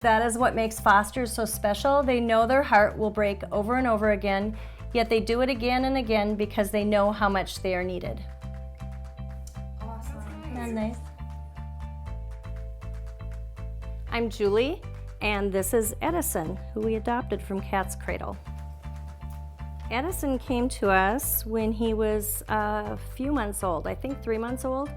That is what makes fosters so special. They know their heart will break over and over again, yet they do it again and again because they know how much they are needed. Awesome. Isn't that nice? I'm Julie, and this is Edison, who we adopted from Cat's Cradle. Edison came to us when he was a few months old, I think 3 months old.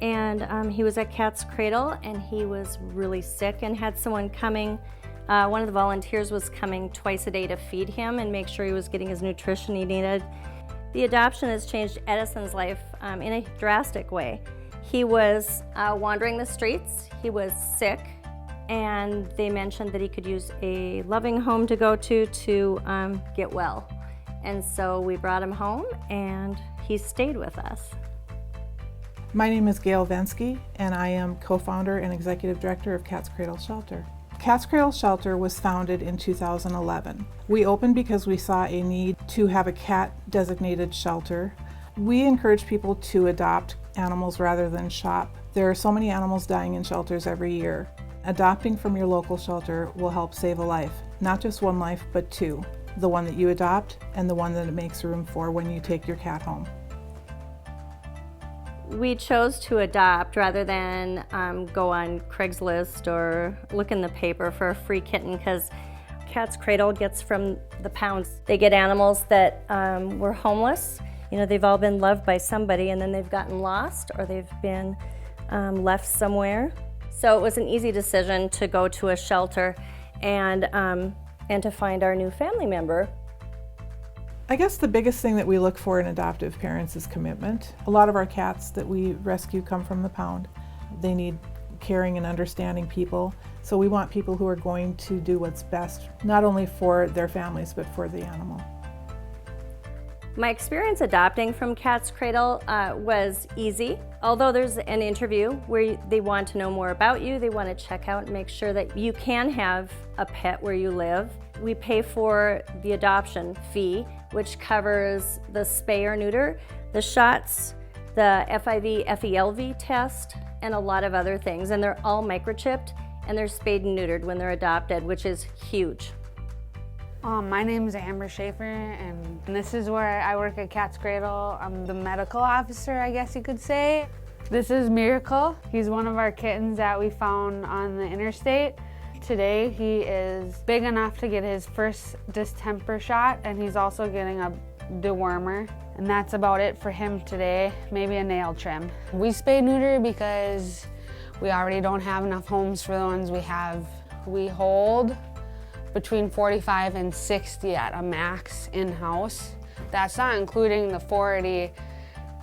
And he was at Cat's Cradle, and he was really sick and had someone coming. One of the volunteers was coming twice a day to feed him and make sure he was getting his nutrition he needed. The adoption has changed Edison's life in a drastic way. He was wandering the streets, he was sick, and they mentioned that he could use a loving home to go to get well. And so we brought him home, and he stayed with us. My name is Gail Vensky, and I am co-founder and executive director of Cat's Cradle Shelter. Cat's Cradle Shelter was founded in 2011. We opened because we saw a need to have a cat-designated shelter. We encourage people to adopt animals rather than shop. There are so many animals dying in shelters every year. Adopting from your local shelter will help save a life, not just one life, but two. The one that you adopt and the one that it makes room for when you take your cat home. We chose to adopt rather than go on Craigslist or look in the paper for a free kitten, because Cat's Cradle gets from the pounds. They get animals that were homeless. You know, they've all been loved by somebody and then they've gotten lost or they've been left somewhere. So it was an easy decision to go to a shelter and to find our new family member. I guess the biggest thing that we look for in adoptive parents is commitment. A lot of our cats that we rescue come from the pound. They need caring and understanding people. So we want people who are going to do what's best, not only for their families, but for the animal. My experience adopting from Cat's Cradle was easy. Although there's an interview where they want to know more about you, they want to check out and make sure that you can have a pet where you live. We pay for the adoption fee, which covers the spay or neuter, the shots, the FIV, FELV test, and a lot of other things. And they're all microchipped, and they're spayed and neutered when they're adopted, which is huge. My name is Amber Schaefer, and this is where I work at Cat's Cradle. I'm the medical officer, I guess you could say. This is Miracle. He's one of our kittens that we found on the interstate. Today he is big enough to get his first distemper shot, and he's also getting a dewormer. And that's about it for him today, maybe a nail trim. We spay neuter because we already don't have enough homes for the ones we have. We hold between 45 and 60 at a max in-house. That's not including the 40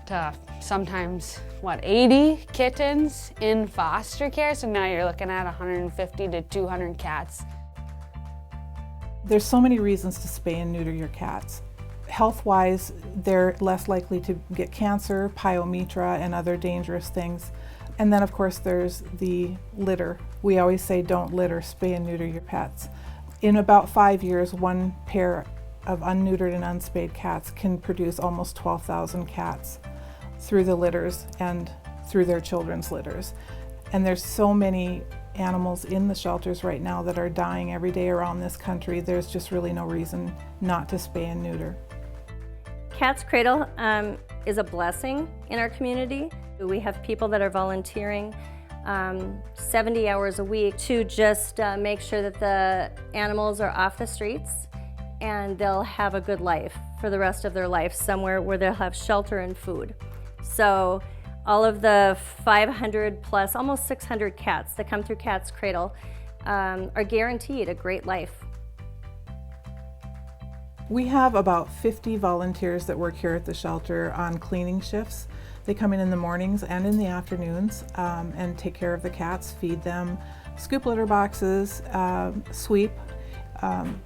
to sometimes, 80 kittens in foster care. So now you're looking at 150 to 200 cats. There's so many reasons to spay and neuter your cats. Health-wise, they're less likely to get cancer, pyometra, and other dangerous things. And then of course there's the litter. We always say don't litter, spay and neuter your pets. In about 5 years, one pair of unneutered and unspayed cats can produce almost 12,000 cats through the litters and through their children's litters. And there's so many animals in the shelters right now that are dying every day around this country. There's just really no reason not to spay and neuter. Cat's Cradle is a blessing in our community. We have people that are volunteering 70 hours a week to just make sure that the animals are off the streets and they'll have a good life for the rest of their life, somewhere where they'll have shelter and food. So all of the 500 plus, almost 600 cats that come through Cat's Cradle are guaranteed a great life. We have about 50 volunteers that work here at the shelter on cleaning shifts. They come in the mornings and in the afternoons and take care of the cats, feed them, scoop litter boxes, sweep.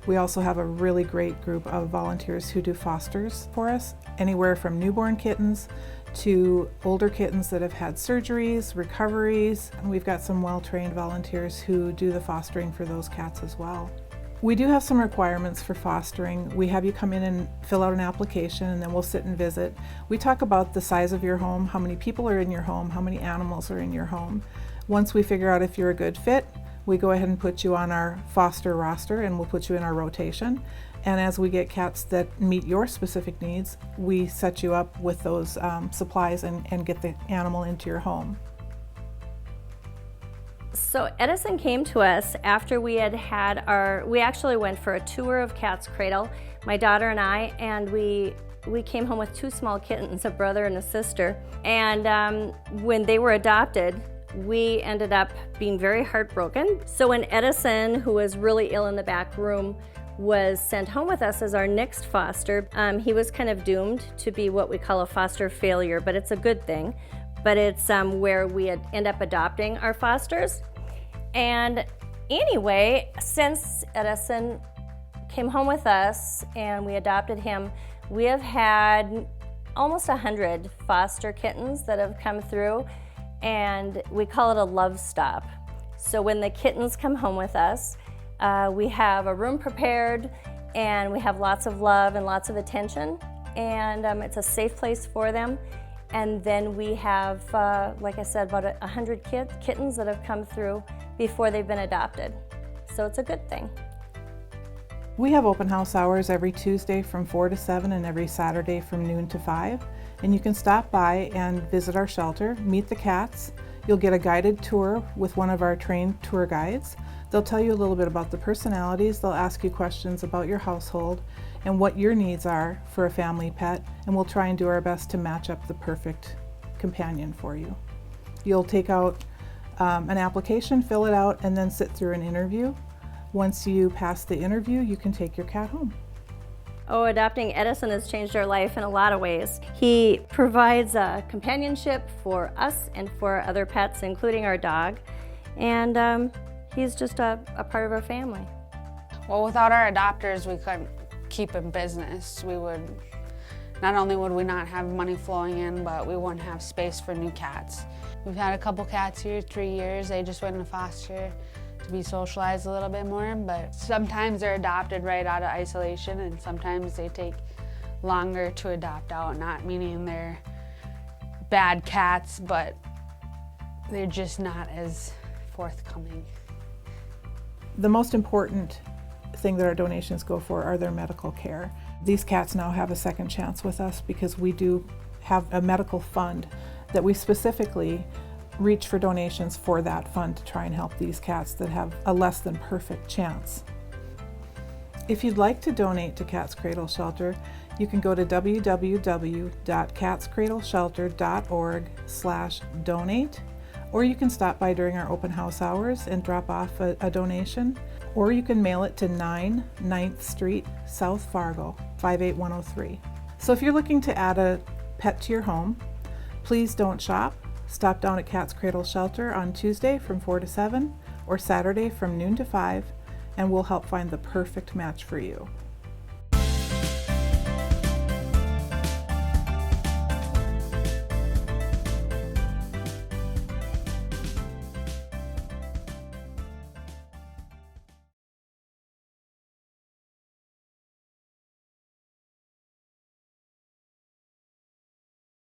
We also have a really great group of volunteers who do fosters for us, anywhere from newborn kittens to older kittens that have had surgeries, recoveries. And we've got some well-trained volunteers who do the fostering for those cats as well. We do have some requirements for fostering. We have you come in and fill out an application, and then we'll sit and visit. We talk about the size of your home, how many people are in your home, how many animals are in your home. Once we figure out if you're a good fit, we go ahead and put you on our foster roster, and we'll put you in our rotation. And as we get cats that meet your specific needs, we set you up with those supplies and get the animal into your home. So Edison came to us after we actually went for a tour of Cat's Cradle, my daughter and I, and we came home with 2 small kittens, a brother and a sister. And when they were adopted, we ended up being very heartbroken. So when Edison, who was really ill in the back room, was sent home with us as our next foster, he was kind of doomed to be what we call a foster failure, but it's a good thing. But it's where we end up adopting our fosters. And anyway, since Edison came home with us and we adopted him, we have had almost 100 foster kittens that have come through, and we call it a love stop. So when the kittens come home with us, we have a room prepared, and we have lots of love and lots of attention, and it's a safe place for them. And then we have, like I said, about 100 kittens that have come through before they've been adopted. So it's a good thing. We have open house hours every Tuesday from 4 to 7 and every Saturday from noon to 5. And you can stop by and visit our shelter, meet the cats. You'll get a guided tour with one of our trained tour guides. They'll tell you a little bit about the personalities. They'll ask you questions about your household and what your needs are for a family pet, and we'll try and do our best to match up the perfect companion for you. You'll take out an application, fill it out, and then sit through an interview. Once you pass the interview, you can take your cat home. Oh, adopting Edison has changed our life in a lot of ways. He provides companionship for us and for other pets, including our dog, and he's just a part of our family. Well, without our adopters, we couldn't keep in business. Not only would we not have money flowing in, but we wouldn't have space for new cats. We've had a couple cats here, 3 years. They just went into foster to be socialized a little bit more, but sometimes they're adopted right out of isolation, and sometimes they take longer to adopt out, not meaning they're bad cats, but they're just not as forthcoming. The most important thing that our donations go for are their medical care. These cats now have a second chance with us because we do have a medical fund that we specifically reach for donations for that fund to try and help these cats that have a less than perfect chance. If you'd like to donate to Cat's Cradle Shelter, you can go to www.catscradleshelter.org/donate, or you can stop by during our open house hours and drop off a donation, or you can mail it to 9 9th Street, South Fargo, 58103. So if you're looking to add a pet to your home, please don't shop. Stop down at Cat's Cradle Shelter on Tuesday from 4 to 7 or Saturday from noon to 5, and we'll help find the perfect match for you.